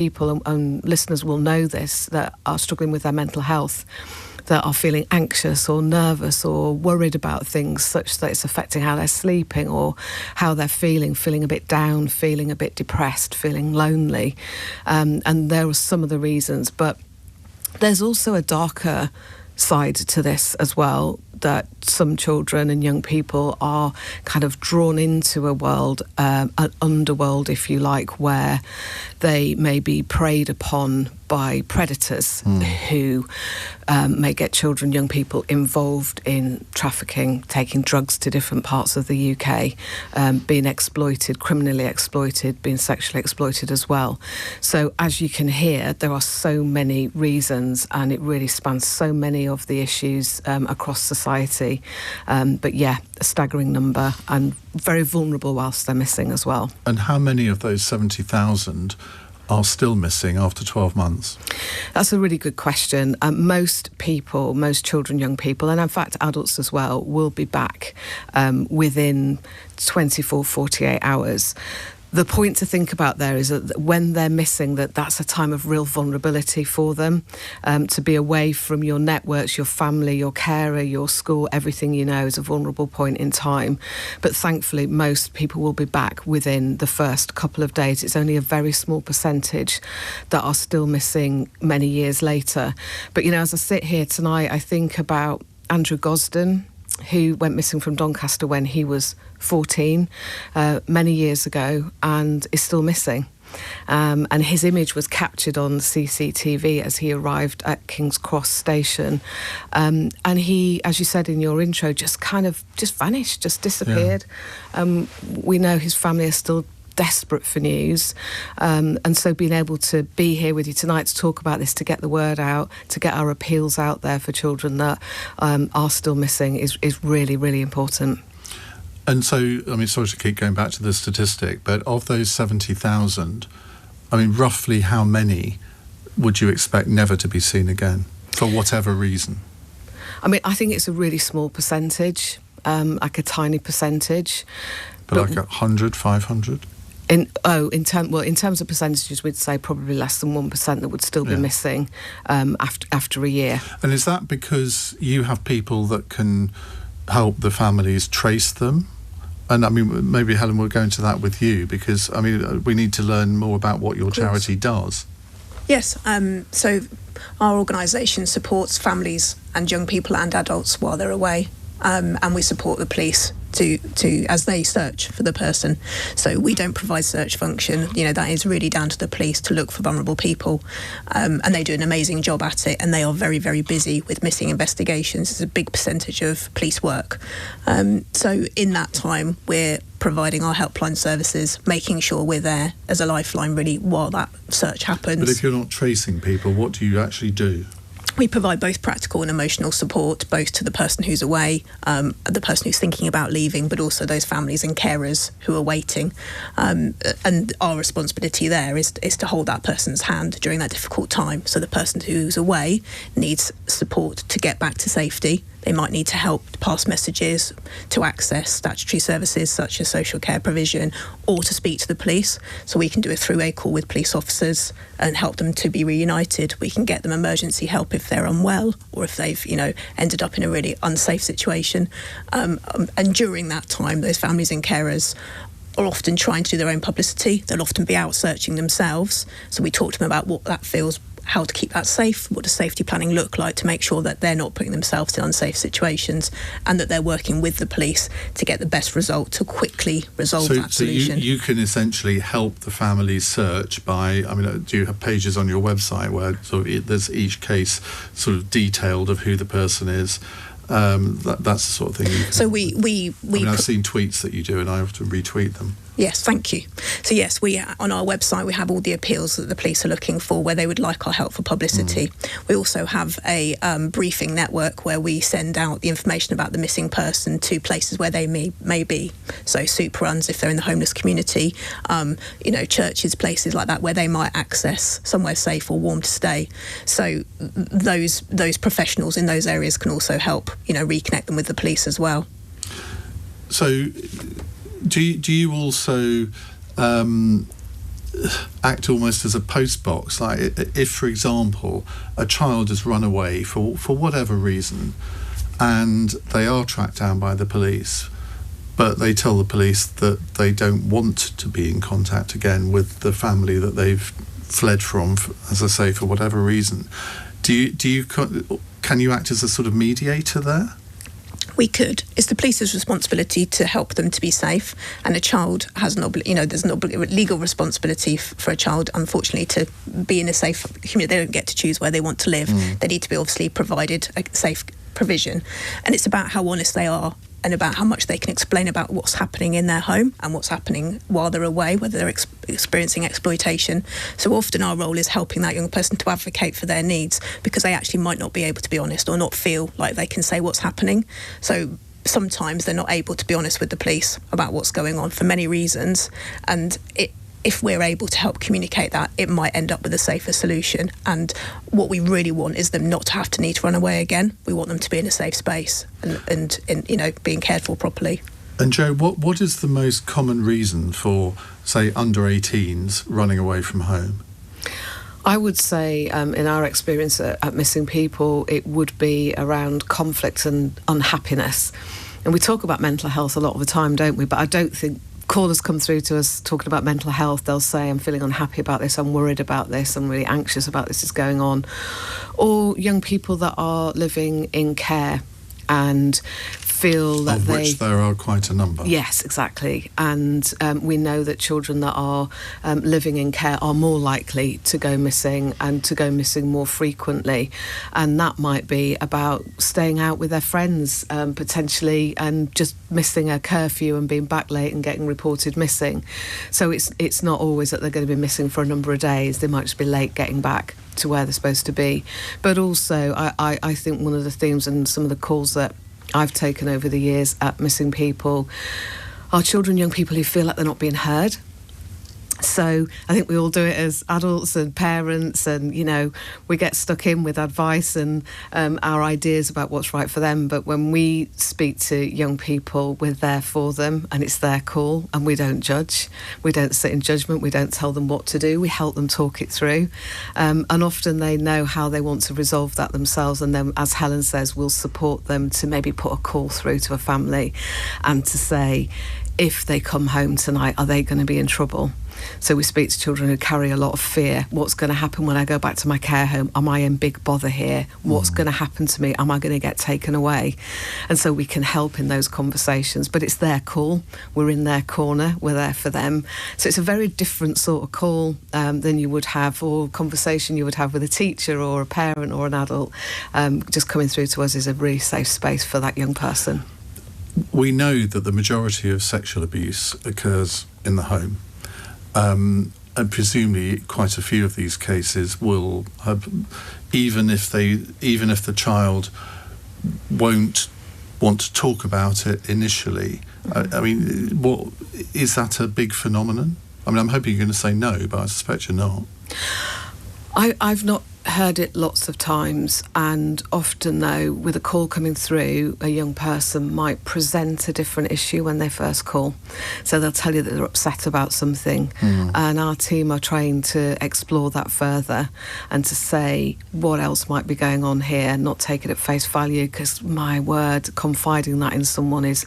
people, and listeners will know this, that are struggling with their mental health, that are feeling anxious or nervous or worried about things such that it's affecting how they're sleeping or how they're feeling a bit down, feeling a bit depressed, feeling lonely. And there are some of the reasons. But there's also a darker side to this as well, that some children and young people are kind of drawn into a world, an underworld, if you like, where they may be preyed upon by predators who may get children, young people involved in trafficking, taking drugs to different parts of the UK, being exploited, criminally exploited, being sexually exploited as well. So as you can hear, there are so many reasons, and it really spans so many of the issues across society. But yeah, a staggering number, and very vulnerable whilst they're missing as well. And how many of those 70,000 are still missing after 12 months? That's a really good question. Most people, most children, young people, and in fact adults as well, will be back within 24, 48 hours. The point to think about there is that when they're missing, that's a time of real vulnerability for them. To be away from your networks, your family, your carer, your school, everything you know is a vulnerable point in time. But thankfully, most people will be back within the first couple of days. It's only a very small percentage that are still missing many years later. But, you know, as I sit here tonight, I think about Andrew Gosden, who went missing from Doncaster when he was 14 many years ago, and is still missing. And his image was captured on CCTV as he arrived at King's Cross station. And he, as you said in your intro, just vanished, just disappeared. Yeah. We know his family are still desperate for news, and so being able to be here with you tonight to talk about this, to get the word out, to get our appeals out there for children that are still missing is really, really important. And so, I mean, sorry to keep going back to the statistic, but of those 70,000, I mean, roughly how many would you expect never to be seen again, for whatever reason? I mean, I think it's a really small percentage, like a tiny percentage. But like 100, 500? In terms of percentages, we'd say probably less than 1% that would still be missing after a year. And is that because you have people that can help the families trace them? And I mean, maybe Helen will go into that with you, because I mean, we need to learn more about what your charity does. Yes, so our organisation supports families and young people and adults while they're away, and we support the police to as they search for the person. So we don't provide search function. You know, that is really down to the police to look for vulnerable people, and they do an amazing job at it, and they are very, very busy with missing investigations. It's a big percentage of police work. So in that time, we're providing our helpline services, making sure we're there as a lifeline really while that search happens. But if you're not tracing people, what do you actually do? We provide both practical and emotional support, both to the person who's away, the person who's thinking about leaving, but also those families and carers who are waiting. And our responsibility there is to hold that person's hand during that difficult time. So the person who's away needs support to get back to safety. They might need to help to pass messages, to access statutory services such as social care provision, or to speak to the police. So we can do a throughway call with police officers and help them to be reunited. We can get them emergency help if they're unwell, or if they've, ended up in a really unsafe situation. And during that time, those families and carers are often trying to do their own publicity. They'll often be out searching themselves. So we talk to them about what that feels, how to keep that safe, what does safety planning look like to make sure that they're not putting themselves in unsafe situations, and that they're working with the police to get the best result, to quickly resolve that solution. So you can essentially help the families search by, do you have pages on your website where there's each case sort of detailed of who the person is? That's the sort of thing. So we I've seen tweets that you do, and I have to retweet them. Yes, thank you. So yes, we on our website we have all the appeals that the police are looking for, where they would like our help for publicity. We also have a briefing network where we send out the information about the missing person to places where they may be. So soup runs if they're in the homeless community, churches, places like that where they might access somewhere safe or warm to stay. So those professionals in those areas can also help, reconnect them with the police as well. So do you also act almost as a post box. Like if, for example, a child has run away for whatever reason, and they are tracked down by the police, but they tell the police that they don't want to be in contact again with the family that they've fled from, as I say, for whatever reason. Can you act as a sort of mediator there? We could. It's the police's responsibility to help them to be safe, and a child has there's an legal responsibility for a child, unfortunately, to be in a safe community. They don't get to choose where they want to live. They need to be obviously provided a safe provision, and it's about how honest they are and about how much they can explain about what's happening in their home and what's happening while they're away, whether they're experiencing exploitation. So often our role is helping that young person to advocate for their needs, because they actually might not be able to be honest or not feel like they can say what's happening. So sometimes they're not able to be honest with the police about what's going on for many reasons, and if we're able to help communicate that, it might end up with a safer solution. And what we really want is them not to have to need to run away again. We want them to be in a safe space and being cared for properly. And Jo, what is the most common reason for, say, under 18s running away from home? I would say, in our experience at Missing People, it would be around conflict and unhappiness. And we talk about mental health a lot of the time, don't we? But I don't think callers come through to us talking about mental health. They'll say, I'm feeling unhappy about this, I'm worried about this, I'm really anxious about this is going on. Or young people that are living in care and feel that which there are quite a number. Yes, exactly. And we know that children that are living in care are more likely to go missing, and to go missing more frequently. And that might be about staying out with their friends, potentially, and just missing a curfew and being back late and getting reported missing. So it's not always that they're going to be missing for a number of days. They might just be late getting back to where they're supposed to be. But also, I think one of the themes and some of the calls that I've taken over the years at Missing People are children, young people who feel like they're not being heard. So I think we all do it as adults and parents, and we get stuck in with advice and our ideas about what's right for them. But when we speak to young people, we're there for them, and it's their call, and we don't judge. We don't sit in judgment. We don't tell them what to do. We help them talk it through, and often they know how they want to resolve that themselves. And then, as Helen says, we'll support them to maybe put a call through to a family and to say, if they come home tonight, are they going to be in trouble? So we speak to children who carry a lot of fear. What's going to happen when I go back to my care home? Am I in big bother here? What's going to happen to me? Am I going to get taken away? And so we can help in those conversations, but it's their call. We're in their corner. We're there for them. So it's a very different sort of call than you would have, or conversation you would have with a teacher or a parent or an adult. Just coming through to us is a really safe space for that young person. We know that the majority of sexual abuse occurs in the home. And presumably quite a few of these cases will have, even if the child won't want to talk about it initially. I mean, what is that a big phenomenon? I mean, I'm hoping you're going to say no, but I suspect you're not. I've not heard it lots of times, and often though, with a call coming through, a young person might present a different issue when they first call. So they'll tell you that they're upset about something, and our team are trained to explore that further and to say what else might be going on here, not take it at face value, because my word, confiding that in someone is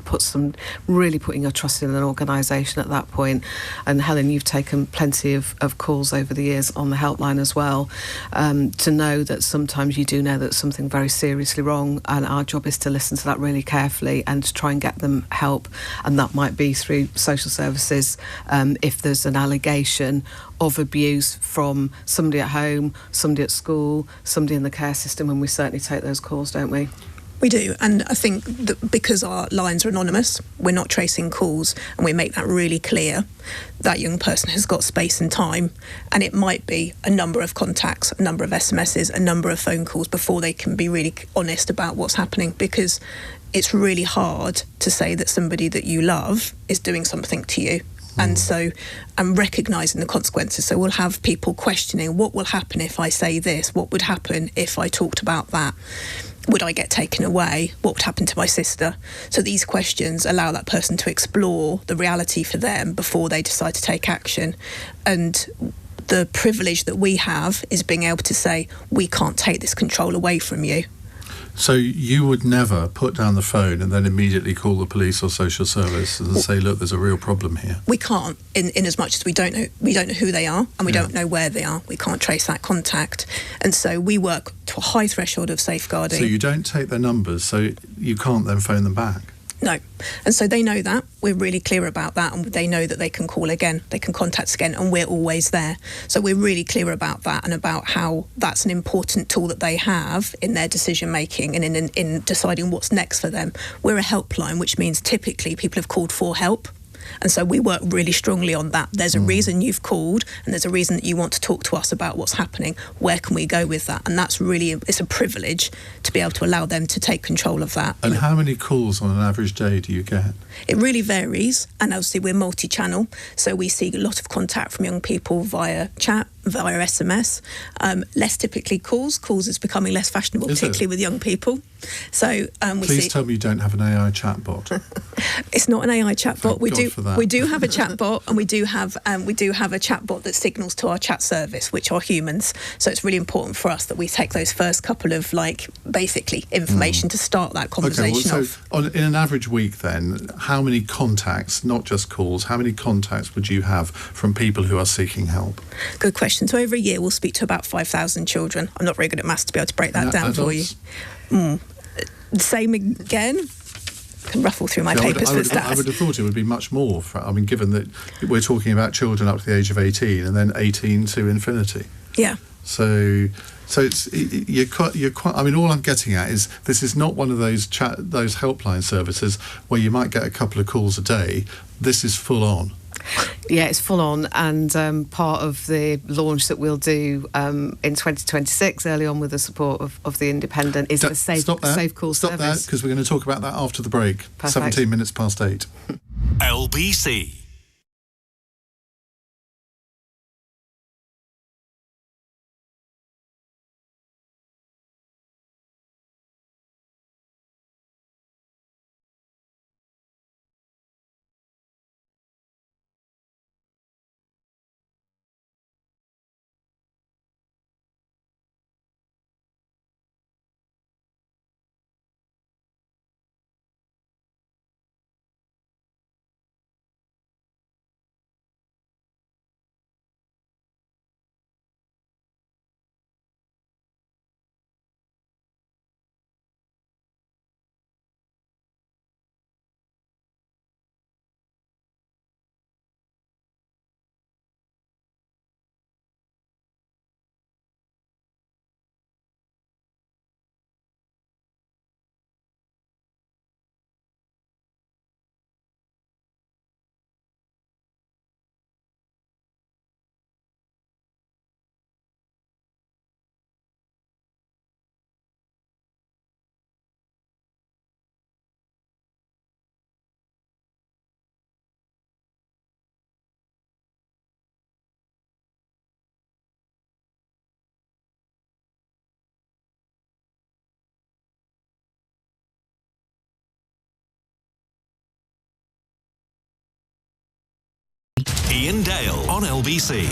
putting your trust in an organisation at that point. And Helen, you've taken plenty of calls over the years on the helpline as well, to know that sometimes you do know that something very seriously wrong, and our job is to listen to that really carefully and to try and get them help. And that might be through social services, if there's an allegation of abuse from somebody at home, somebody at school, somebody in the care system, and we certainly take those calls, don't we? We do, and I think that because our lines are anonymous, we're not tracing calls, and we make that really clear. That young person has got space and time, and it might be a number of contacts, a number of SMSs, a number of phone calls before they can be really honest about what's happening, because it's really hard to say that somebody that you love is doing something to you. And so I'm recognising the consequences. So we'll have people questioning, what will happen if I say this? What would happen if I talked about that? would I get taken away? What would happen to my sister? So these questions allow that person to explore the reality for them before they decide to take action. And the privilege that we have is being able to say, we can't take this control away from you. So you would never put down the phone and then immediately call the police or social service and say, look, there's a real problem here? We can't, in as much as we don't know who they are, and we don't know where they are. We can't trace that contact. And so we work to a high threshold of safeguarding. So you don't take their numbers, so you can't then phone them back? No. And so they know that. We're really clear about that, and they know that they can call again, they can contact us again, and we're always there. So we're really clear about that and about how that's an important tool that they have in their decision making and in deciding what's next for them. We're a helpline, which means typically people have called for help. And so we work really strongly on that. There's a reason you've called, and there's a reason that you want to talk to us about what's happening. Where can we go with that? And that's really, it's a privilege to be able to allow them to take control of that. And how many calls on an average day do you get? It really varies, and obviously we're multi-channel, so we see a lot of contact from young people via chat, via SMS, less typically calls. Calls is becoming less fashionable, particularly with young people. So Please tell me you don't have an AI chatbot. It's not an AI chatbot. Thank We do have a chatbot, and we do have a chatbot that signals to our chat service, which are humans. So it's really important for us that we take those first couple of basically information to start that conversation off. In an average week then, how many contacts, not just calls, how many contacts would you have from people who are seeking help? Good question. So over a year we'll speak to about 5,000 children. I'm not very good at maths to be able to break that down for you. Same again. Can ruffle through my papers for stats. I would have thought it would be much more. Given that we're talking about children up to the age of 18 and then 18 to infinity. Yeah. So it's you're quite. I mean, all I'm getting at is this is not one of those helpline services where you might get a couple of calls a day. This is full on. Yeah, it's full on, and part of the launch that we'll do in 2026, early on with the support of the Independent, is the Safe Call service. Stop that, because we're going to talk about that after the break. Perfect. 17 minutes past 8. LBC. Iain Dale on LBC.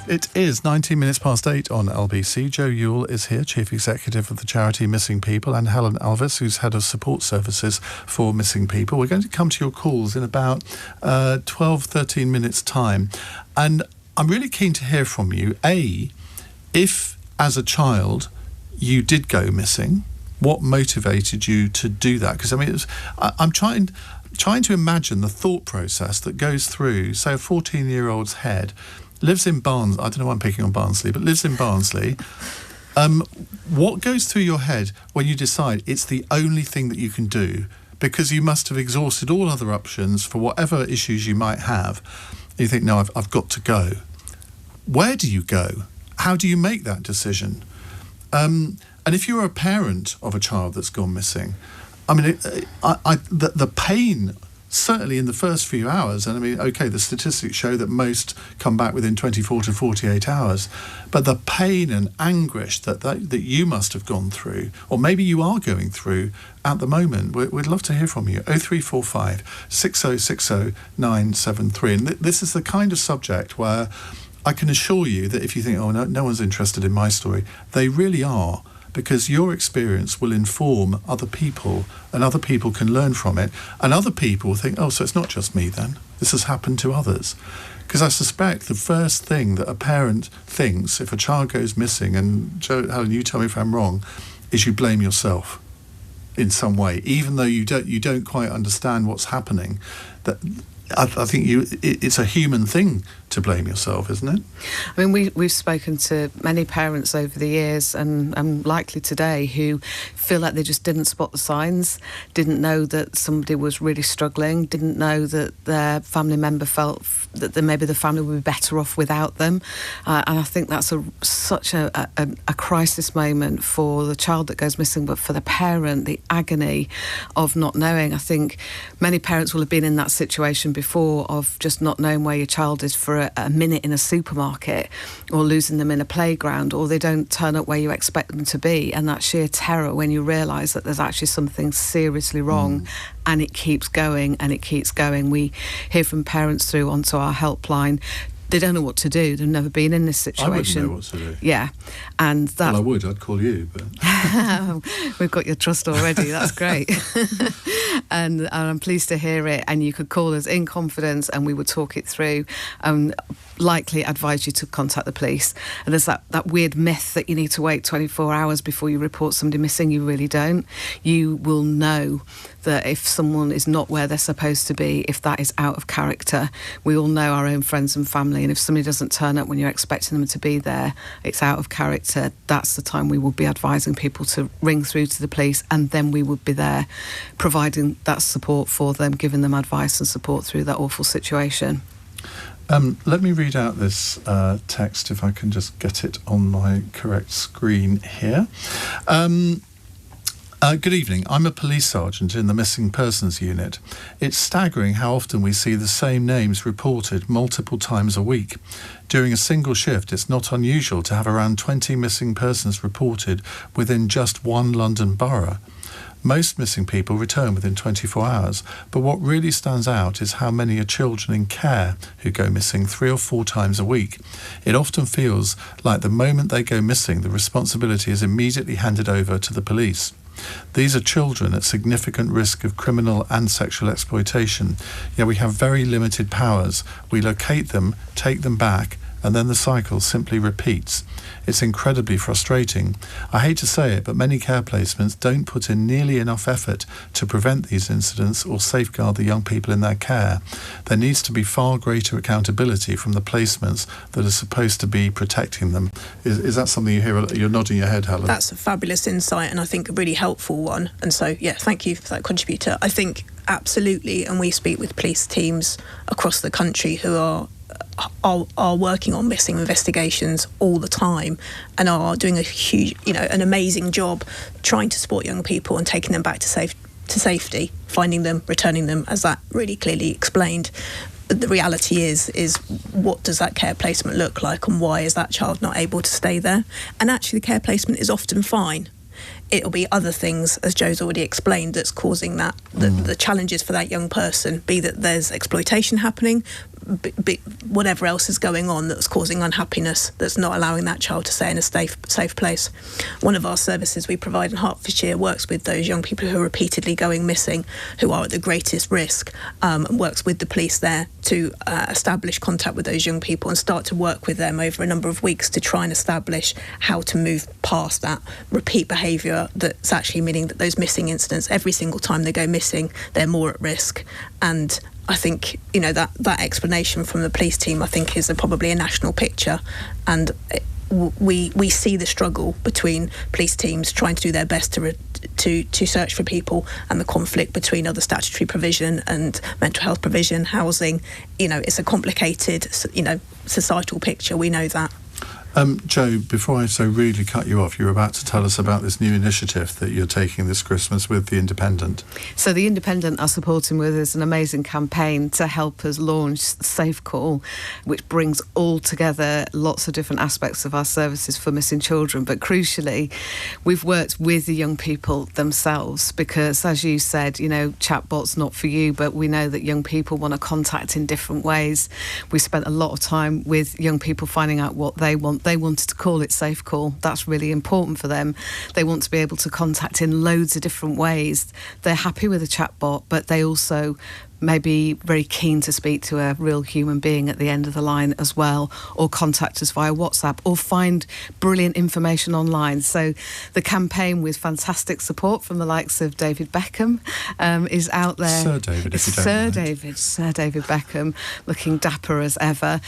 It is 19 minutes past 8 on LBC. Youle is here, Chief Executive of the charity Missing People, and Helen Alvis, who's Head of Support Services for Missing People. We're going to come to your calls in about 12, 13 minutes' time. And I'm really keen to hear from you, if as a child you did go missing, what motivated you to do that? Because, I mean, I'm trying to imagine the thought process that goes through, say, a 14-year-old's head, lives in Barnsley. I don't know why I'm picking on Barnsley, but lives in Barnsley. What goes through your head when you decide it's the only thing that you can do, because you must have exhausted all other options for whatever issues you might have? You think, no, I've got to go. Where do you go? How do you make that decision? And if you're a parent of a child that's gone missing, I mean, the pain certainly in the first few hours, and I mean, okay, the statistics show that most come back within 24 to 48 hours, but the pain and anguish that you must have gone through, or maybe you are going through at the moment, we'd love to hear from you. 0345 6060 973. And this is the kind of subject where I can assure you that if you think, oh, no one's interested in my story, they really are, because your experience will inform other people, and other people can learn from it, and other people will think, oh, so it's not just me then. This has happened to others. Because I suspect the first thing that a parent thinks if a child goes missing, and Helen, you tell me if I'm wrong, is you blame yourself in some way, even though you don't quite understand what's happening. That I think it's a human thing to blame yourself, isn't it? I mean, we've spoken to many parents over the years, and likely today, who feel like they just didn't spot the signs, didn't know that somebody was really struggling, didn't know that their family member felt that maybe the family would be better off without them. And I think that's such a crisis moment for the child that goes missing, but for the parent, the agony of not knowing. I think many parents will have been in that situation before, of just not knowing where your child is for a minute in a supermarket, or losing them in a playground, or they don't turn up where you expect them to be, and that sheer terror when you realise that there's actually something seriously wrong. And it keeps going and it keeps going. We hear from parents through onto our helpline. They don't know what to do. They've never been in this situation. I wouldn't know what to do. Yeah. And that... Well, I would. I'd call you, but... We've got your trust already. That's great. And I'm pleased to hear it. And you could call us in confidence and we would talk it through. Likely advise you to contact the police. And there's that weird myth that you need to wait 24 hours before you report somebody missing. You really don't. You will know that if someone is not where they're supposed to be, if that is out of character. We all know our own friends and family, and if somebody doesn't turn up when you're expecting them to be there, it's out of character. That's the time we will be advising people to ring through to the police, and then we would be there providing that support for them, giving them advice and support through that awful situation. Let me read out this text, if I can just get it on my correct screen here. Good evening. I'm a police sergeant in the Missing Persons Unit. It's staggering how often we see the same names reported multiple times a week. During a single shift, it's not unusual to have around 20 missing persons reported within just one London borough. Most missing people return within 24 hours, but what really stands out is how many are children in care who go missing 3 or 4 times a week. It often feels like the moment they go missing, the responsibility is immediately handed over to the police. These are children at significant risk of criminal and sexual exploitation, yet we have very limited powers. We locate them, take them back, and then the cycle simply repeats. It's incredibly frustrating. I hate to say it, but many care placements don't put in nearly enough effort to prevent these incidents or safeguard the young people in their care. There needs to be far greater accountability from the placements that are supposed to be protecting them. Is that something you hear? You're nodding your head, Helen. That's a fabulous insight, and I think a really helpful one. And so, yeah, thank you for that contributor. I think absolutely, and we speak with police teams across the country who are working on missing investigations all the time and are doing a huge, an amazing job trying to support young people and taking them back to safety, finding them, returning them, as that really clearly explained. But the reality is what does that care placement look like, and why is that child not able to stay there? And actually the care placement is often fine. It'll be other things, as Joe's already explained, that's causing that, the challenges for that young person, be that there's exploitation happening, be whatever else is going on that's causing unhappiness, that's not allowing that child to stay in a safe place. One of our services we provide in Hertfordshire works with those young people who are repeatedly going missing, who are at the greatest risk, and works with the police there to establish contact with those young people and start to work with them over a number of weeks to try and establish how to move past that repeat behaviour that's actually meaning that those missing incidents, every single time they go missing, they're more at risk. And I think, that explanation from the police team, I think, is probably a national picture. And we see the struggle between police teams trying to do their best to search for people, and the conflict between other statutory provision and mental health provision, housing. It's a complicated, societal picture. We know that. Jo, before I so rudely cut you off, you were about to tell us about this new initiative that you're taking this Christmas with The Independent. So The Independent are supporting with us an amazing campaign to help us launch Safe Call, which brings all together lots of different aspects of our services for missing children. But crucially, we've worked with the young people themselves because, as you said, you know, chatbot's not for you, but we know that young people want to contact in different ways. We spent a lot of time with young people finding out what they want. They wanted to call it Safe Call. That's really important for them. They want to be able to contact in loads of different ways. They're happy with a chatbot, but they also may be very keen to speak to a real human being at the end of the line as well, or contact us via WhatsApp, or find brilliant information online. So the campaign, with fantastic support from the likes of David Beckham, is out there. Sir David, if you don't mind. Sir David Beckham, looking dapper as ever.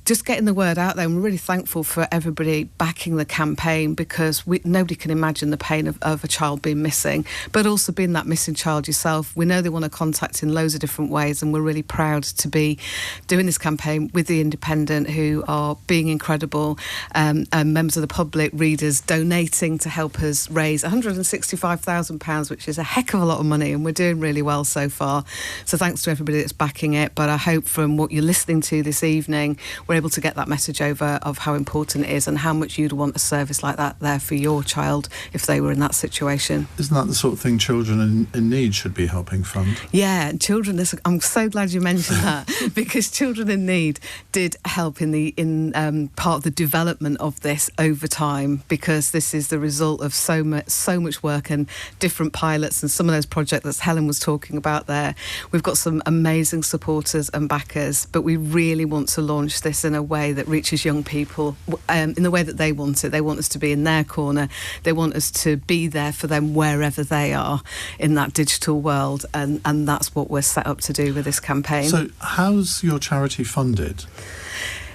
Just getting the word out there. And we're really thankful for everybody backing the campaign, because nobody can imagine the pain of a child being missing, but also being that missing child yourself. We know they want to contact in loads of different ways, and we're really proud to be doing this campaign with The Independent, who are being incredible, and members of the public, readers, donating to help us raise £165,000, which is a heck of a lot of money, and we're doing really well so far. So thanks to everybody that's backing it. But I hope from what you're listening to this evening, we're able to get that message over of how important it is and how much you'd want a service like that there for your child if they were in that situation. Isn't that the sort of thing children in need should be helping fund? Yeah, children. I'm so glad you mentioned that, because Children in Need did help in part of the development of this over time, because this is the result of so much work and different pilots and some of those projects that Helen was talking about there. We've got some amazing supporters and backers, but we really want to launch this in a way that reaches young people in the way that they want it. They want us to be in their corner. They want us to be there for them wherever they are in that digital world, and that's what we're set up to do with this campaign. So how's your charity funded?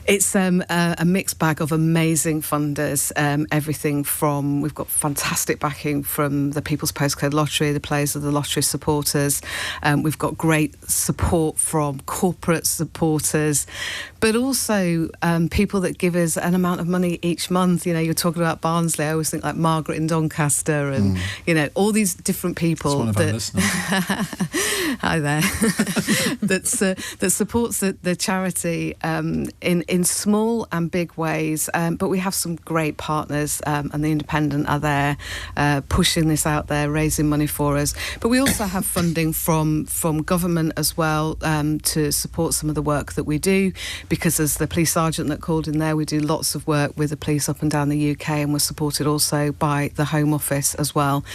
It's a mixed bag of amazing funders, everything from, we've got fantastic backing from the People's Postcode Lottery, the players of the lottery supporters. We've got great support from corporate supporters, but also people that give us an amount of money each month. You know, you're talking about Barnsley. I always think like Margaret in Doncaster and, you know, all these different people. It's one of our listeners. Hi there. that supports the charity in small and big ways, but we have some great partners, and The Independent are there pushing this out there, raising money for us. But we also have funding from government as well, to support some of the work that we do, because as the police sergeant that called in there, we do lots of work with the police up and down the UK, and we're supported also by the Home Office as well.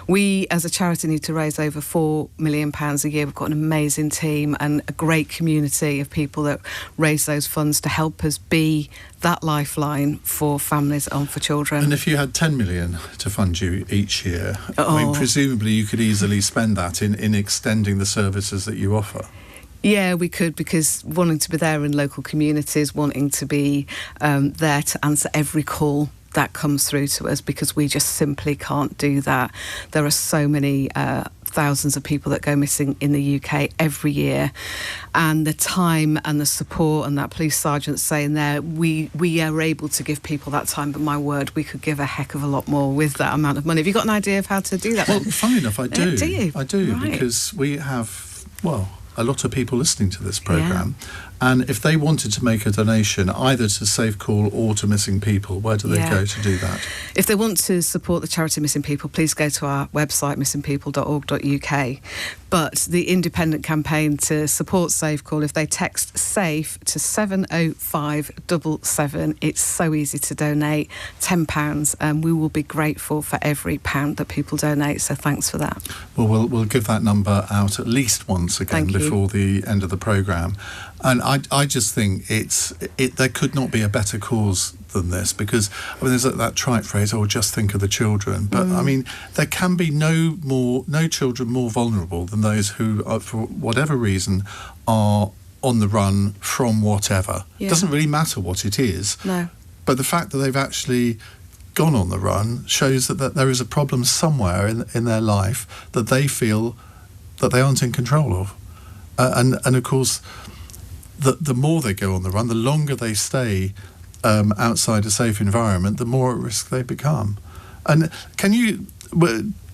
We as a charity need to raise over £4 million a year. We've got an amazing team and a great community of people that raise those funds to help us be that lifeline for families and for children. And if you had 10 million to fund you each year, I mean, presumably you could easily spend that in extending the services that you offer. Yeah, we could, because wanting to be there in local communities, wanting to be there to answer every call that comes through to us, because we just simply can't do that. There are so many thousands of people that go missing in the UK every year, and the time and the support, and that police sergeant saying there, we are able to give people that time, but my word, we could give a heck of a lot more with that amount of money. Have you got an idea of how to do that? Well, funny enough, I do. Do you? I do, right. Because we have, a lot of people listening to this programme, and if they wanted to make a donation either to Safe Call or to Missing People, where do they go to do that? If they want to support the charity Missing People, please go to our website, missingpeople.org.uk. But the Independent campaign to support Safe Call, if they text SAFE to 70577, it's so easy to donate, £10, and we will be grateful for every pound that people donate, so thanks for that. Well, we'll give that number out at least once again before the end of the programme. And I just think there could not be a better cause than this, because I mean, there's that trite phrase, just think of the children. But I mean, there can be no children more vulnerable than those who, for whatever reason, are on the run from whatever. It doesn't really matter what it is. No. But the fact that they've actually gone on the run shows that there is a problem somewhere in their life that they feel that they aren't in control of. And of course, the more they go on the run, the longer they stay outside a safe environment, the more at risk they become. And can you,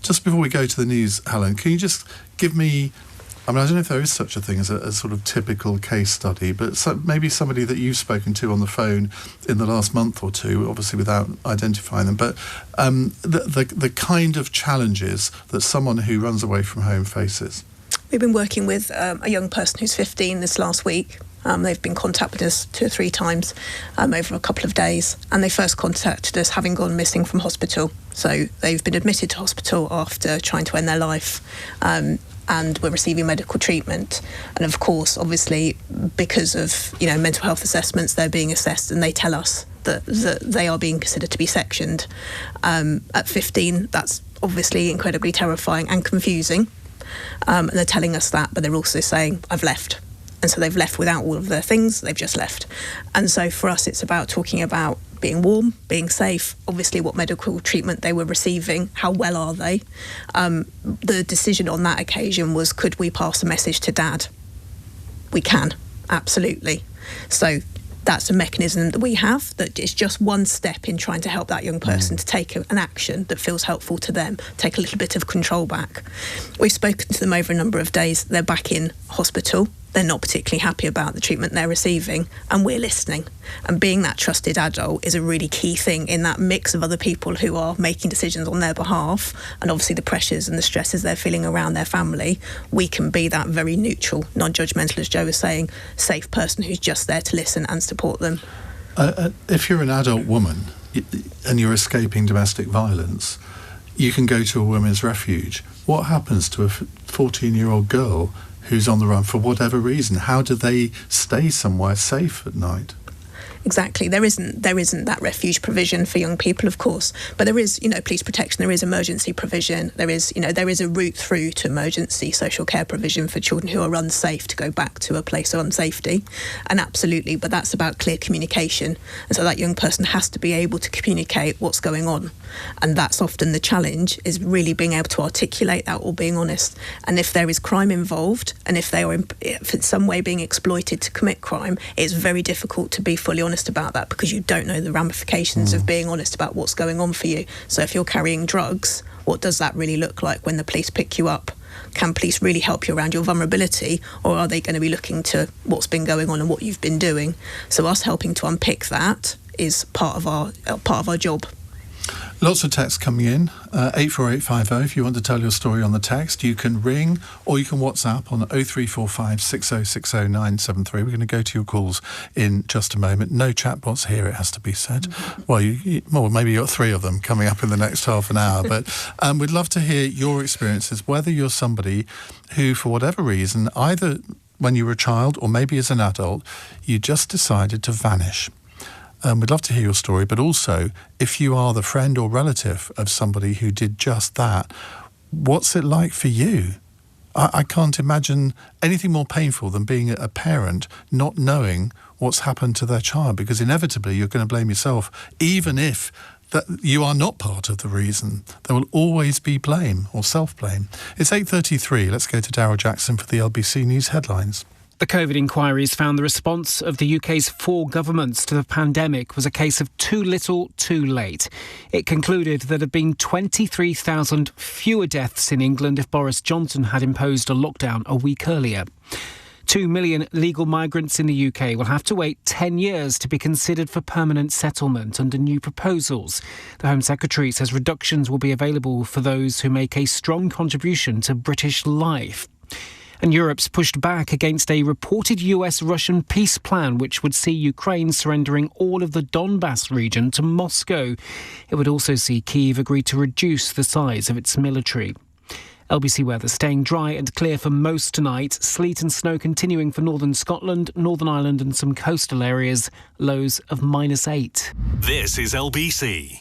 just before we go to the news, Helen, can you just give me, I don't know if there is such a thing as a sort of typical case study, but maybe somebody that you've spoken to on the phone in the last month or two, obviously without identifying them, but the kind of challenges that someone who runs away from home faces. We've been working with a young person who's 15 this last week. They've been contacted us 2 or 3 times over a couple of days, and they first contacted us having gone missing from hospital. So they've been admitted to hospital after trying to end their life, and we're receiving medical treatment. And of course, obviously, because of mental health assessments, they're being assessed, and they tell us that they are being considered to be sectioned. At 15, that's obviously incredibly terrifying and confusing. And they're telling us that, but they're also saying, I've left. And so they've left without all of their things, they've just left. And so for us, it's about talking about being warm, being safe, obviously what medical treatment they were receiving, how well are they. The decision on that occasion was, could we pass a message to Dad? We can, absolutely. So that's a mechanism that we have, that is just one step in trying to help that young person to take an action that feels helpful to them, take a little bit of control back. We've spoken to them over a number of days. They're back in hospital. They're not particularly happy about the treatment they're receiving, and we're listening. And being that trusted adult is a really key thing in that mix of other people who are making decisions on their behalf, and obviously the pressures and the stresses they're feeling around their family. We can be that very neutral, non-judgmental, as Jo was saying, safe person who's just there to listen and support them. If you're an adult woman and you're escaping domestic violence, you can go to a women's refuge. What happens to a 14-year-old girl who's on the run for whatever reason? How do they stay somewhere safe at night? Exactly. There isn't that refuge provision for young people, of course, but there is, police protection. There is emergency provision. There is a route through to emergency social care provision for children who are unsafe to go back to a place of unsafety. And absolutely, but that's about clear communication. And so that young person has to be able to communicate what's going on. And that's often the challenge, is really being able to articulate that or being honest. And if there is crime involved, and if they are if in some way being exploited to commit crime, it's very difficult to be fully honest about that, because you don't know the ramifications of being honest about what's going on for you. So if you're carrying drugs, what does that really look like when the police pick you up? Can police really help you around your vulnerability, or are they going to be looking to what's been going on and what you've been doing? So us helping to unpick that is part of our job. Lots of texts coming in, 84850. If you want to tell your story on the text, you can ring or you can WhatsApp on 0345 6060 973. We're going to go to your calls in just a moment. No chatbots here, it has to be said. Well, maybe you've got 3 of them coming up in the next half an hour. But we'd love to hear your experiences, whether you're somebody who, for whatever reason, either when you were a child or maybe as an adult, you just decided to vanish. We'd love to hear your story, but also, if you are the friend or relative of somebody who did just that, what's it like for you? I can't imagine anything more painful than being a parent not knowing what's happened to their child, because inevitably you're going to blame yourself, even if that you are not part of the reason. There will always be blame or self-blame. It's 8:33. Let's go to Daryl Jackson for the LBC News headlines. The COVID inquiries found the response of the UK's 4 governments to the pandemic was a case of too little, too late. It concluded there had been 23,000 fewer deaths in England if Boris Johnson had imposed a lockdown a week earlier. 2 million legal migrants in the UK will have to wait 10 years to be considered for permanent settlement under new proposals. The Home Secretary says reductions will be available for those who make a strong contribution to British life. And Europe's pushed back against a reported US-Russian peace plan which would see Ukraine surrendering all of the Donbass region to Moscow. It would also see Kyiv agree to reduce the size of its military. LBC weather staying dry and clear for most tonight. Sleet and snow continuing for northern Scotland, Northern Ireland and some coastal areas. Lows of -8. This is LBC.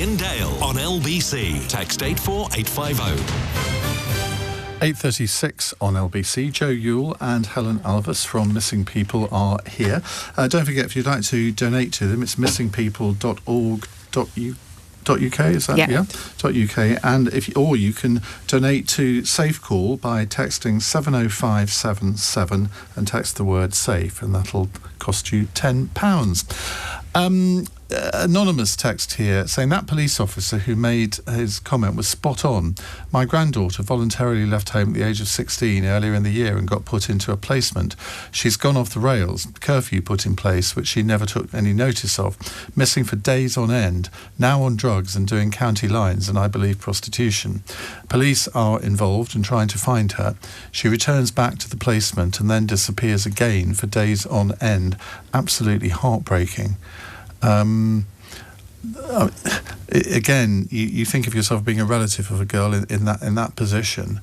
Iain Dale on LBC. Text 84850. 8:36 on LBC. Joe Youle and Helen Alvis from Missing People are here. Don't forget, if you'd like to donate to them, it's missingpeople.org.uk, is that? Yeah. .uk. And or you can donate to SafeCall by texting 70577 and text the word SAFE, and that'll cost you £10. Anonymous text here saying that police officer who made his comment was spot on. My granddaughter voluntarily left home at the age of 16 earlier in the year and got put into a placement. She's gone off the rails. Curfew put in place, which she never took any notice of. Missing for days on end. Now on drugs and doing county lines and I believe prostitution. Police are involved in trying to find her. She returns back to the placement and then disappears again for days on end. Absolutely heartbreaking. Again, you think of yourself being a relative of a girl in that position,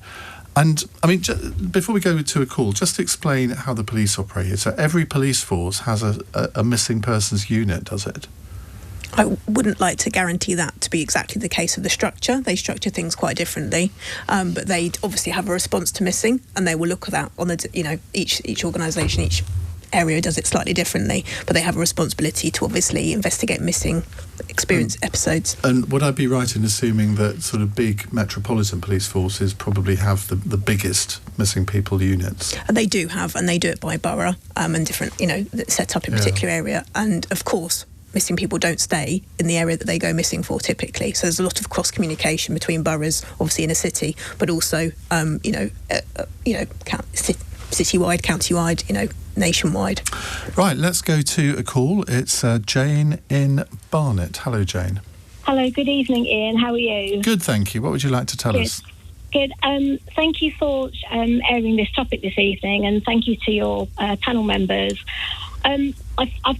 and I mean, before we go to a call, just explain how the police operate. So every police force has a missing persons unit, does it? I wouldn't like to guarantee that to be exactly the case of the structure. They structure things quite differently, but they obviously have a response to missing, and they will look at that on the each organisation, each area does it slightly differently, but they have a responsibility to obviously investigate missing experience episodes. And would I be right in assuming that sort of big metropolitan police forces probably have the biggest missing people units? And they do have, and they do it by borough and different, set up in a particular area. And of course, missing people don't stay in the area that they go missing for typically. So there's a lot of cross communication between boroughs, obviously in a city, but also, citywide, countywide, nationwide. Right, let's go to a call. It's Jane in Barnet. Hello, Jane. Hello, good evening, Ian. How are you? Good, thank you. What would you like to tell us? Good. Thank you for airing this topic this evening, and thank you to your panel members. I've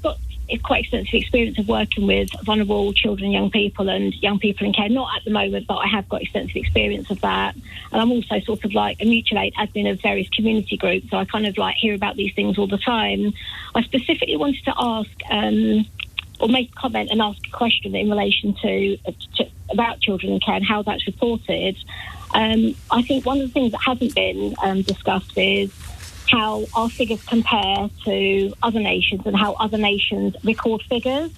got quite extensive experience of working with vulnerable children, young people and young people in care. Not at the moment, but I have got extensive experience of that. And I'm also sort of like a mutual aid admin of various community groups, so I kind of like hear about these things all the time. I specifically wanted to ask or make a comment and ask a question in relation to about children in care and how that's reported. I think one of the things that hasn't been discussed is how our figures compare to other nations and how other nations record figures.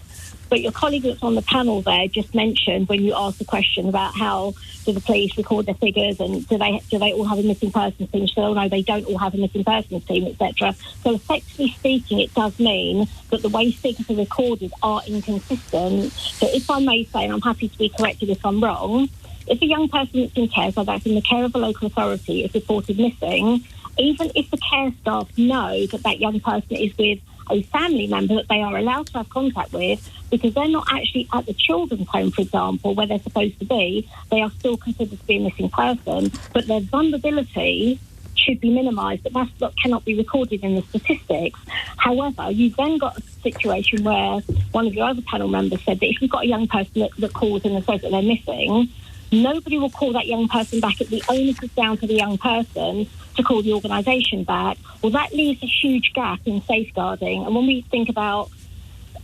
But your colleague that's on the panel there just mentioned when you asked the question about how do the police record their figures and do they all have a missing persons team? So, oh, no, they don't all have a missing persons team, etc. So effectively speaking, it does mean that the way figures are recorded are inconsistent. So if I may say, and I'm happy to be corrected if I'm wrong, if a young person that's in care, so that's in the care of a local authority, is reported missing, even if the care staff know that that young person is with a family member that they are allowed to have contact with, because they're not actually at the children's home, for example, where they're supposed to be, they are still considered to be a missing person, but their vulnerability should be minimised, but that cannot be recorded in the statistics. However, you've then got a situation where one of your other panel members said that if you've got a young person that calls in and says that they're missing, nobody will call that young person back. The onus is down to the young person to call the organisation back. Well, that leaves a huge gap in safeguarding. And when we think about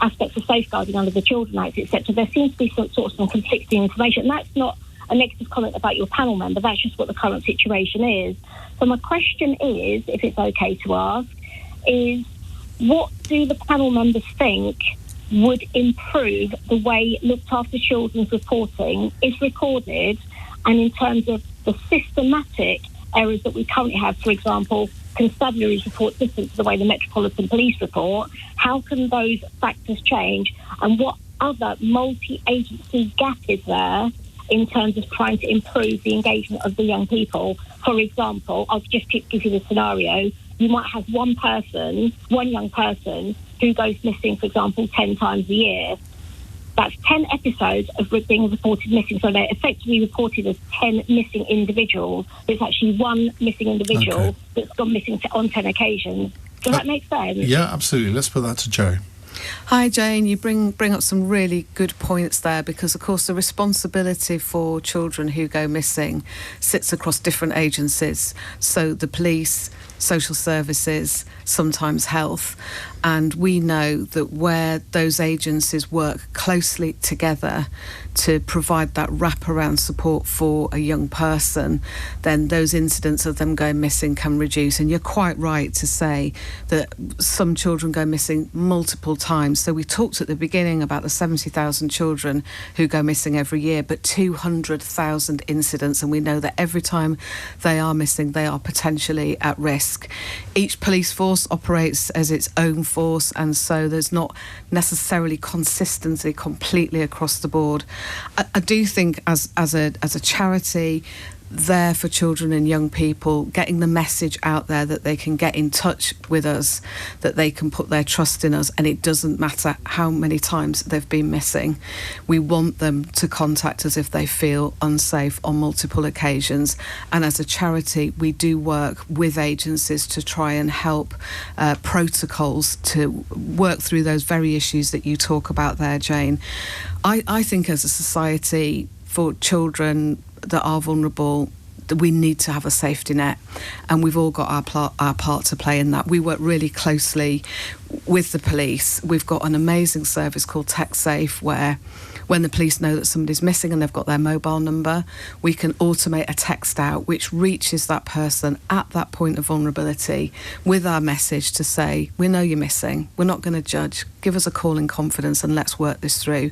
aspects of safeguarding under the Children Act, etc., there seems to be some conflicting information. And that's not a negative comment about your panel member. That's just what the current situation is. So my question is, if it's okay to ask, is what do the panel members think would improve the way looked after children's reporting is recorded, and in terms of the systematic errors that we currently have, for example, constabularies report different to the way the Metropolitan Police report, how can those factors change, and what other multi-agency gap is there in terms of trying to improve the engagement of the young people? For example, I'll just give you the scenario. You might have one young person who goes missing, for example, 10 times a year. That's 10 episodes of being reported missing. So they're effectively reported as 10 missing individuals. There's actually one missing individual that's gone missing on 10 occasions. Does that make sense? Yeah, absolutely. Let's put that to Joe. Hi, Jane. You bring up some really good points there, because, of course, the responsibility for children who go missing sits across different agencies. So the police, social services, sometimes health. And we know that where those agencies work closely together to provide that wraparound support for a young person, then those incidents of them going missing can reduce. And you're quite right to say that some children go missing multiple times. So we talked at the beginning about the 70,000 children who go missing every year, but 200,000 incidents, and we know that every time they are missing, they are potentially at risk. Each police force operates as its own force, and so there's not necessarily consistency completely across the board. I do think as a charity there for children and young people, getting the message out there that they can get in touch with us, that they can put their trust in us, and it doesn't matter how many times they've been missing. We want them to contact us if they feel unsafe on multiple occasions. And as a charity, we do work with agencies to try and help protocols to work through those very issues that you talk about there, Jane. I think as a society, for children that are vulnerable, that we need to have a safety net, and we've all got our part to play in that. We work really closely with the police. We've got an amazing service called TechSafe, where when the police know that somebody's missing and they've got their mobile number, we can automate a text out which reaches that person at that point of vulnerability with our message to say, we know you're missing, we're not going to judge, give us a call in confidence and let's work this through.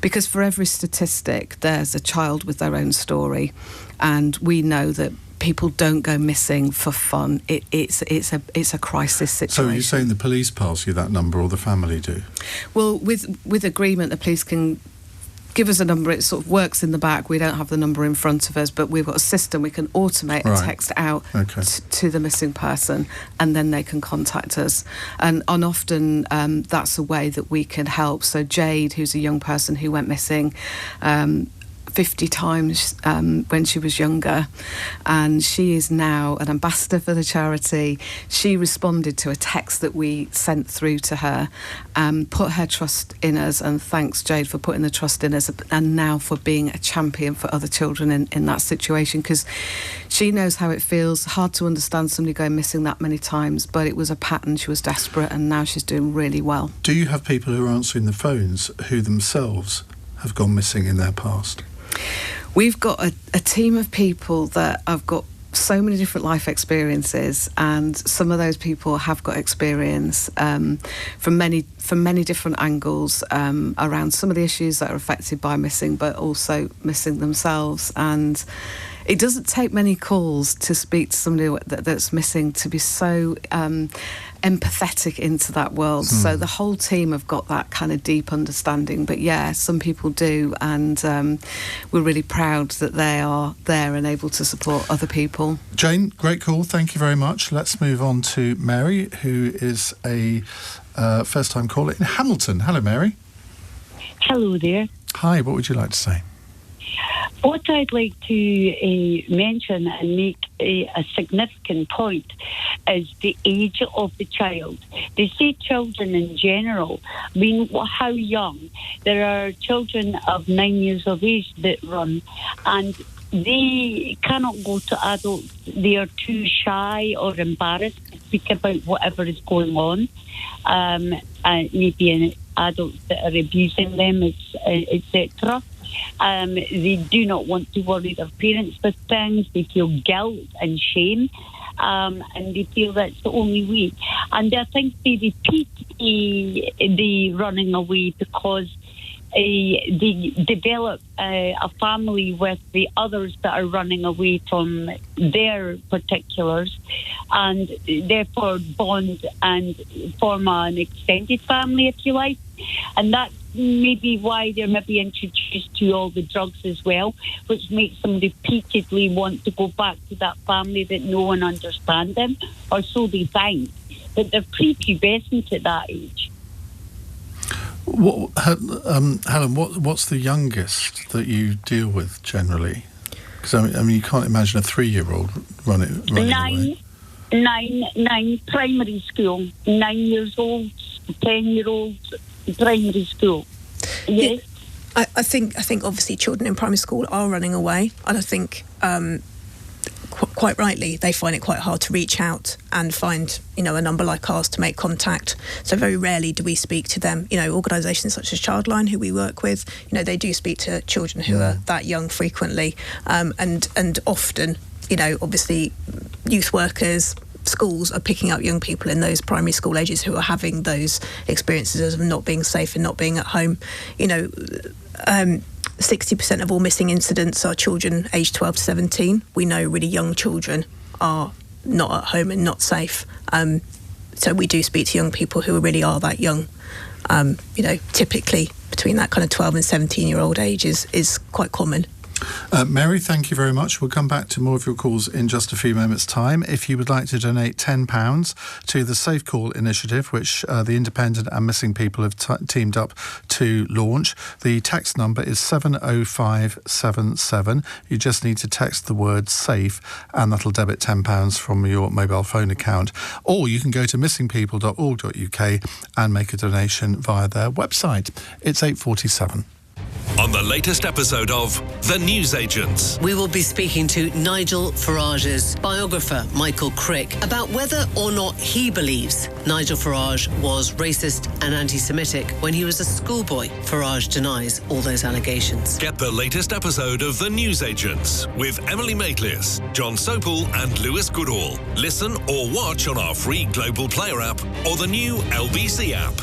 Because for every statistic, there's a child with their own story, and we know that people don't go missing for fun. It's a crisis situation. So are you saying the police pass you that number, or the family do? Well, with agreement, the police can give us a number. It sort of works in the back. We don't have the number in front of us, but we've got a system. We can automate a text out to the missing person, and then they can contact us. And often that's a way that we can help. So Jade, who's a young person who went missing 50 times when she was younger, and she is now an ambassador for the charity. She responded to a text that we sent through to her, put her trust in us, and thanks Jade for putting the trust in us, and now for being a champion for other children in that situation, because she knows how it feels. Hard to understand somebody going missing that many times, but it was a pattern. She was desperate, and now she's doing really well. Do you have people who are answering the phones who themselves have gone missing in their past? We've got a team of people that have got so many different life experiences, and some of those people have got experience from many different angles around some of the issues that are affected by missing, but also missing themselves. And it doesn't take many calls to speak to somebody that's missing to be so empathetic into that world. So the whole team have got that kind of deep understanding. But yeah, some people do, and we're really proud that they are there and able to support other people. Jane, great call. Thank you very much. Let's move on to Mary, who is a first-time caller in Hamilton. Hello, Mary. Hello there. Hi, what would you like to say? What I'd like to mention and make a significant point is the age of the child. They say children in general, I mean, how young? There are children of 9 years of age that run, and they cannot go to adults. They are too shy or embarrassed to speak about whatever is going on. And maybe adults that are abusing them, etc. They do not want to worry their parents with things. They feel guilt and shame, and they feel that's the only way. And I think they repeat the running away because they develop a family with the others that are running away from their particulars, and therefore bond and form an extended family, if you like. And that's maybe why they're maybe introduced to all the drugs as well, which makes them repeatedly want to go back to that family that no one understands them, or so they think. But they're prepubescent at that age. Helen, what's the youngest that you deal with generally? Because I mean, you can't imagine a 3-year-old running away. Nine, primary school. 9 years old, 10-year-olds, primary school. Yes. I think obviously children in primary school are running away, and I think quite rightly, they find it quite hard to reach out and find, a number like ours to make contact. So very rarely do we speak to them. Organisations such as Childline, who we work with, they do speak to children who are that young frequently, and often, obviously, youth workers, schools are picking up young people in those primary school ages who are having those experiences of not being safe and not being at home. 60% of all missing incidents are children aged 12 to 17. We know really young children are not at home and not safe. So we do speak to young people who really are that young. Typically between that kind of 12 and 17-year-old age is quite common. Mary, thank you very much. We'll come back to more of your calls in just a few moments' time. If you would like to donate £10 to the Safe Call initiative, which the Independent and Missing People have teamed up to launch, the text number is 70577. You just need to text the word SAFE and that'll debit £10 from your mobile phone account. Or you can go to missingpeople.org.uk and make a donation via their website. It's 8:47. On the latest episode of The Newsagents. We will be speaking to Nigel Farage's biographer, Michael Crick, about whether or not he believes Nigel Farage was racist and anti-Semitic when he was a schoolboy. Farage denies all those allegations. Get the latest episode of The Newsagents with Emily Maitlis, John Sopel and Lewis Goodall. Listen or watch on our free Global Player app or the new LBC app.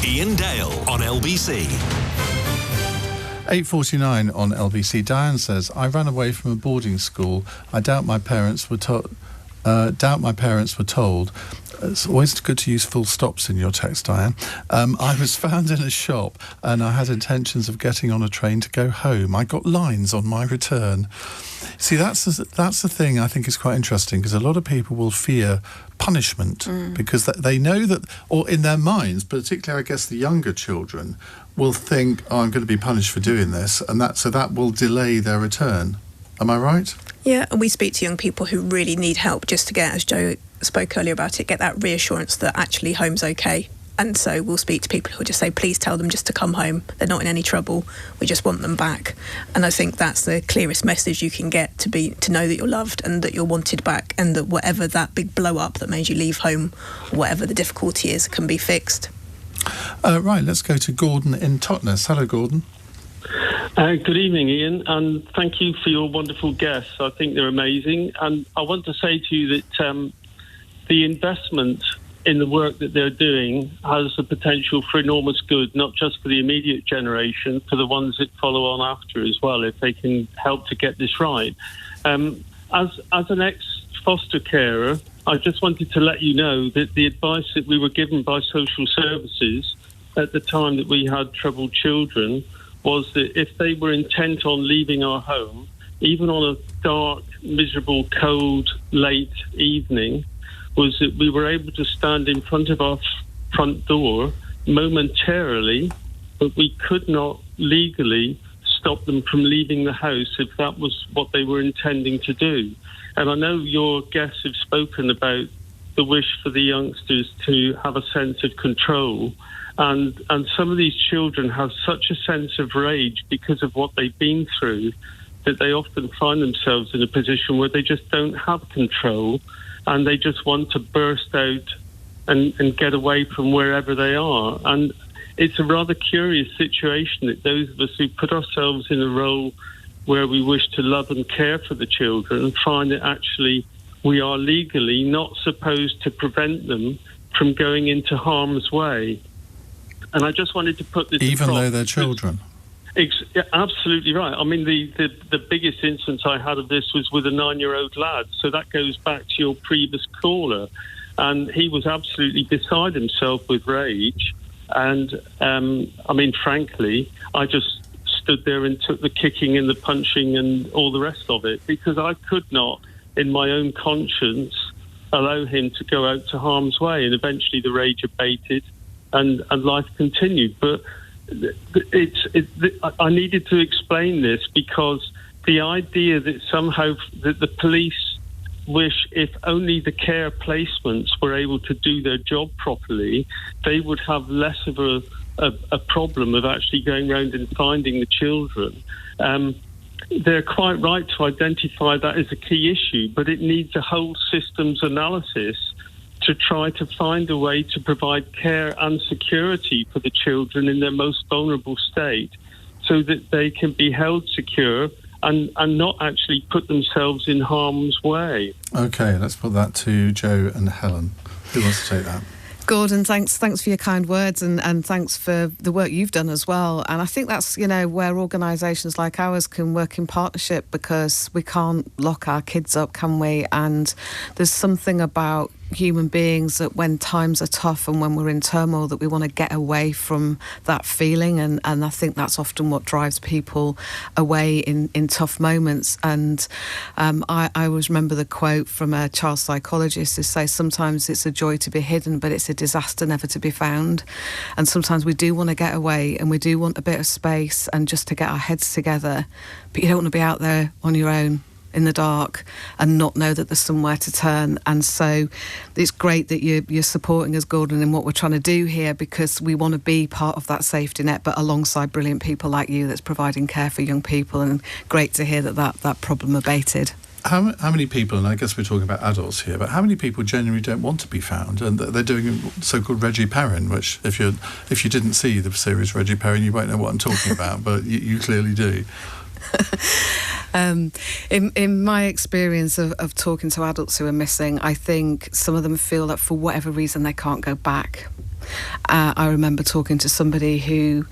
Iain Dale on LBC. 8:49 on LBC. Diane says, I ran away from a boarding school. I doubt my parents were told. It's always good to use full stops in your text, Diane. I was found in a shop and I had intentions of getting on a train to go home. I got lines on my return. See, that's the thing I think is quite interesting, because a lot of people will fear punishment because they know that, or in their minds, particularly I guess the younger children, will think, oh, I'm going to be punished for doing this, and that will delay their return. Am I right? Yeah, and we speak to young people who really need help just to get, as Joe spoke earlier about it, get that reassurance that actually home's okay. And so we'll speak to people who just say, please tell them just to come home. They're not in any trouble. We just want them back. And I think that's the clearest message you can get, to know that you're loved and that you're wanted back, and that whatever that big blow up that made you leave home, whatever the difficulty is, can be fixed. Right, let's go to Gordon in Totnes. Hello, Gordon. Good evening, Iain, and thank you for your wonderful guests. I think they're amazing. And I want to say to you that the investment in the work that they're doing has the potential for enormous good, not just for the immediate generation, for the ones that follow on after as well, if they can help to get this right. as an ex-foster carer, I just wanted to let you know that the advice that we were given by social services at the time that we had troubled children was that if they were intent on leaving our home, even on a dark, miserable, cold, late evening, was that we were able to stand in front of our front door momentarily, but we could not legally stop them from leaving the house if that was what they were intending to do. And I know your guests have spoken about the wish for the youngsters to have a sense of control. And some of these children have such a sense of rage because of what they've been through that they often find themselves in a position where they just don't have control and they just want to burst out and get away from wherever they are. And it's a rather curious situation that those of us who put ourselves in a role where we wish to love and care for the children find that actually we are legally not supposed to prevent them from going into harm's way. And I just wanted to put this even across. Though they're children. Absolutely right. I mean, the biggest instance I had of this was with a 9-year-old lad. So that goes back to your previous caller. And he was absolutely beside himself with rage. And, I mean, frankly, I just stood there and took the kicking and the punching and all the rest of it because I could not, in my own conscience, allow him to go out to harm's way. And eventually the rage abated and life continued. But I needed to explain this because the idea that somehow that the police wish if only the care placements were able to do their job properly, they would have less of a problem of actually going around and finding the children. They're quite right to identify that as a key issue, but it needs a whole systems analysis to try to find a way to provide care and security for the children in their most vulnerable state so that they can be held secure and not actually put themselves in harm's way. OK, let's put that to Joe and Helen. Who wants to take that? Gordon, thanks for your kind words and thanks for the work you've done as well. And I think that's, where organisations like ours can work in partnership because we can't lock our kids up, can we? And there's something about human beings that when times are tough and when we're in turmoil that we want to get away from that feeling and I think that's often what drives people away in tough moments. And I always remember the quote from a child psychologist who says sometimes it's a joy to be hidden but it's a disaster never to be found. And sometimes we do want to get away and we do want a bit of space and just to get our heads together, but you don't want to be out there on your own in the dark and not know that there's somewhere to turn. And so it's great that you're supporting us, Gordon, in what we're trying to do here because we want to be part of that safety net but alongside brilliant people like you that's providing care for young people, and great to hear that problem abated. How many people, and I guess we're talking about adults here, but how many people genuinely don't want to be found? And they're doing so-called Reggie Perrin, which if you didn't see the series Reggie Perrin, you won't know what I'm talking about, but you clearly do. In my experience of talking to adults who are missing, I think some of them feel that for whatever reason they can't go back. I remember talking to somebody who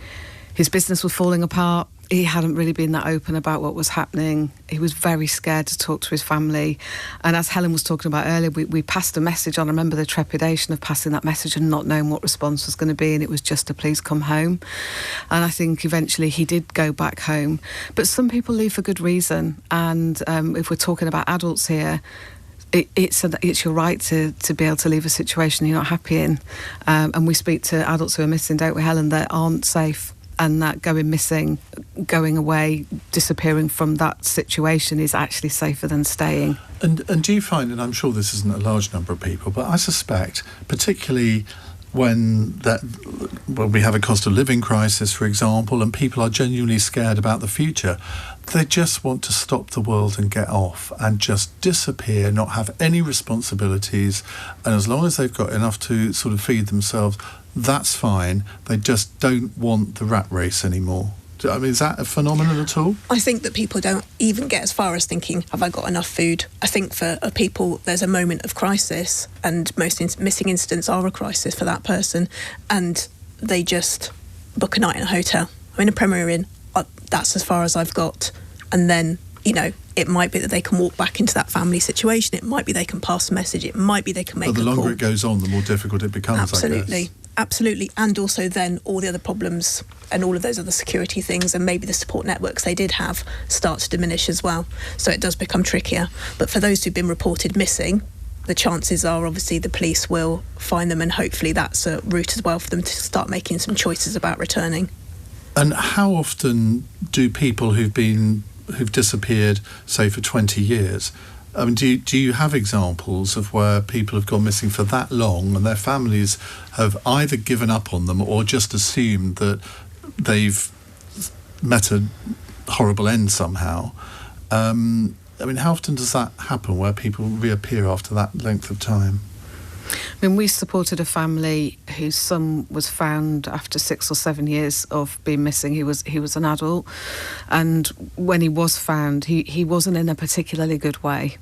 his business was falling apart. He hadn't really been that open about what was happening. He was very scared to talk to his family. And as Helen was talking about earlier, we passed a message on. I remember the trepidation of passing that message and not knowing what response was going to be, and it was just to please come home. And I think eventually he did go back home. But some people leave for good reason. And if we're talking about adults here, it's your right to be able to leave a situation you're not happy in. And we speak to adults who are missing, don't we, Helen, that aren't safe. And that going missing, going away, disappearing from that situation is actually safer than staying. And do you find, and I'm sure this isn't a large number of people, but I suspect, particularly when we have a cost of living crisis, for example, and people are genuinely scared about the future, they just want to stop the world and get off and just disappear, not have any responsibilities, and as long as they've got enough to sort of feed themselves, that's fine. They just don't want the rat race anymore. I mean, is that a phenomenon at all? I think that people don't even get as far as thinking, have I got enough food? I think for people, there's a moment of crisis, and most missing incidents are a crisis for that person, and they just book a night in a hotel. I'm in a Premier Inn, that's as far as I've got, and then it might be that they can walk back into that family situation. It might be they can pass a message. It might be they can make a call. But the longer it goes on, the more difficult it becomes, Absolutely. I guess. Absolutely. And also then all the other problems and all of those other security things and maybe the support networks they did have start to diminish as well. So it does become trickier. But for those who've been reported missing, the chances are obviously the police will find them, and hopefully that's a route as well for them to start making some choices about returning. And how often do people who've disappeared, say, for 20 years, I mean, do you have examples of where people have gone missing for that long and their families have either given up on them or just assumed that they've met a horrible end somehow? I mean, how often does that happen where people reappear after that length of time? I mean, we supported a family whose son was found after 6 or 7 years of being missing. He was an adult, and when he was found, he wasn't in a particularly good way,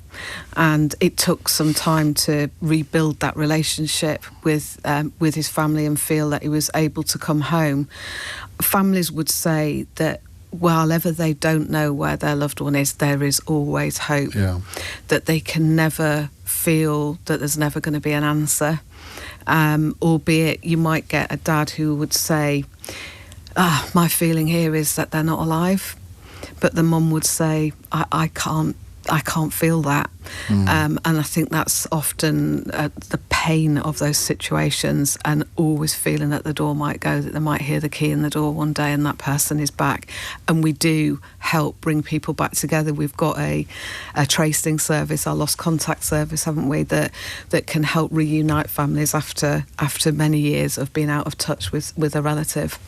and it took some time to rebuild that relationship with his family and feel that he was able to come home. Families would say that while ever they don't know where their loved one is, there is always hope. Yeah. That they can never feel that there's never going to be an answer. Albeit you might get a dad who would say, my feeling here is that they're not alive. But the mum would say, I can't feel that. And I think that's often the pain of those situations, and always feeling that the door might go, that they might hear the key in the door one day and that person is back. And we do help bring people back together. We've got a tracing service, our lost contact service, haven't we, that can help reunite families after many years of being out of touch with a relative.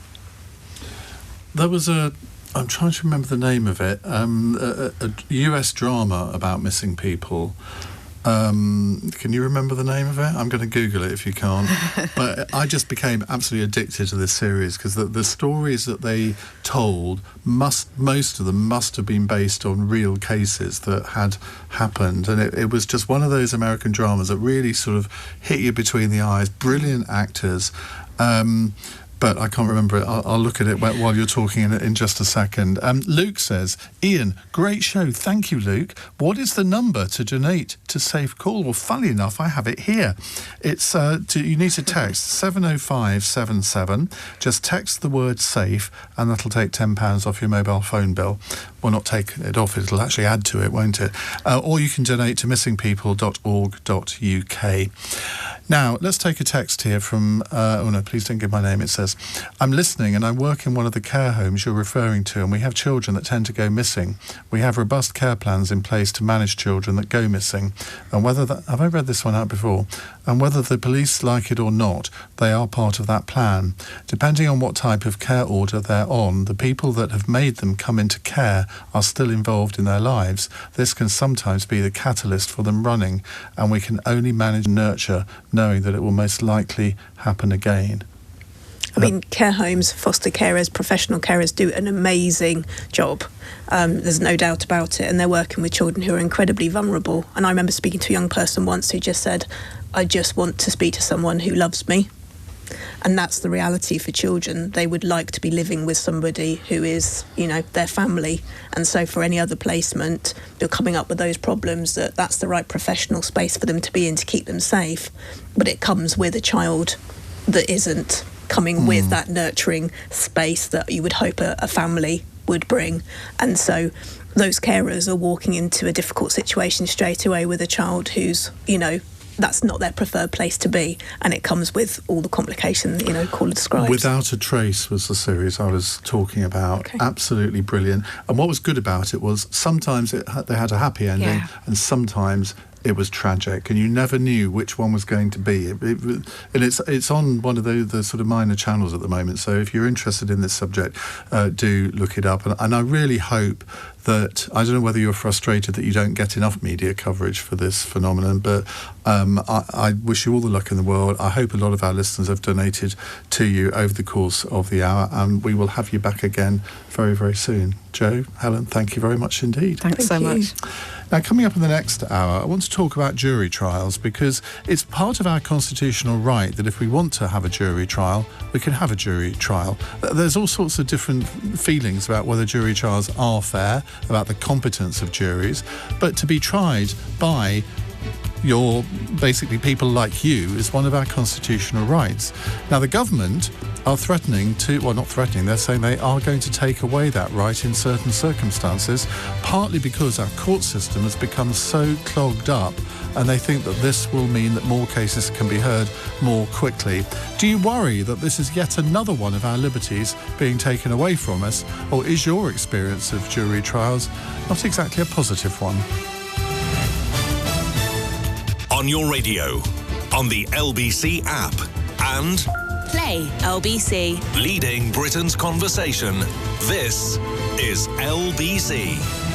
There was I'm trying to remember the name of it, a US drama about missing people. Can you remember the name of it? I'm going to Google it if you can't. But I just became absolutely addicted to this series because the stories that they told, most of them must have been based on real cases that had happened. And it was just one of those American dramas that really sort of hit you between the eyes. Brilliant actors. But I can't remember it. I'll look at it while you're talking in just a second. Luke says, Ian, great show. Thank you, Luke. What is the number to donate to Safe Call? Well, funny enough, I have it here. It's you need to text 70577. Just text the word SAFE, and that'll take £10 off your mobile phone bill. Well, not take it off, it'll actually add to it, won't it? Or you can donate to missingpeople.org.uk. Now, let's take a text here from, oh no, please don't give my name. It says, I'm listening and I work in one of the care homes you're referring to, and we have children that tend to go missing. We have robust care plans in place to manage children that go missing. And have I read this one out before? And whether the police like it or not, they are part of that plan. Depending on what type of care order they're on, the people that have made them come into care are still involved in their lives. This can sometimes be the catalyst for them running, and we can only manage and nurture knowing that it will most likely happen again. I mean, care homes, foster carers, professional carers do an amazing job. There's no doubt about it. And they're working with children who are incredibly vulnerable. And I remember speaking to a young person once who just said, I just want to speak to someone who loves me. And that's the reality for children. They would like to be living with somebody who is, their family. And so for any other placement, you're coming up with those problems that's the right professional space for them to be in to keep them safe. But it comes with a child that isn't coming with that nurturing space that you would hope a family would bring. And so those carers are walking into a difficult situation straight away with a child who's, that's not their preferred place to be, and it comes with all the complications Caller describes. Without a Trace was the series I was talking about. Okay. Absolutely brilliant. And what was good about it was sometimes they had a happy ending, and sometimes it was tragic, and you never knew which one was going to be. And it's on one of the sort of minor channels at the moment, so if you're interested in this subject, do look it up. And I really hope that, I don't know whether you're frustrated that you don't get enough media coverage for this phenomenon, but I wish you all the luck in the world. I hope a lot of our listeners have donated to you over the course of the hour, and we will have you back again very, very soon. Jo, Helen, thank you very much indeed. Thanks so much. Now, coming up in the next hour, I want to talk about jury trials, because it's part of our constitutional right that if we want to have a jury trial, we can have a jury trial. There's all sorts of different feelings about whether jury trials are fair, about the competence of juries, but to be tried by basically people like you is one of our constitutional rights. Now, the government are threatening to, well, not threatening, they're saying they are going to take away that right in certain circumstances, partly because our court system has become so clogged up, and they think that this will mean that more cases can be heard more quickly. Do you worry that this is yet another one of our liberties being taken away from us, or is your experience of jury trials not exactly a positive one? On your radio, on the LBC app, and Play LBC. leading Britain's conversation. This is LBC.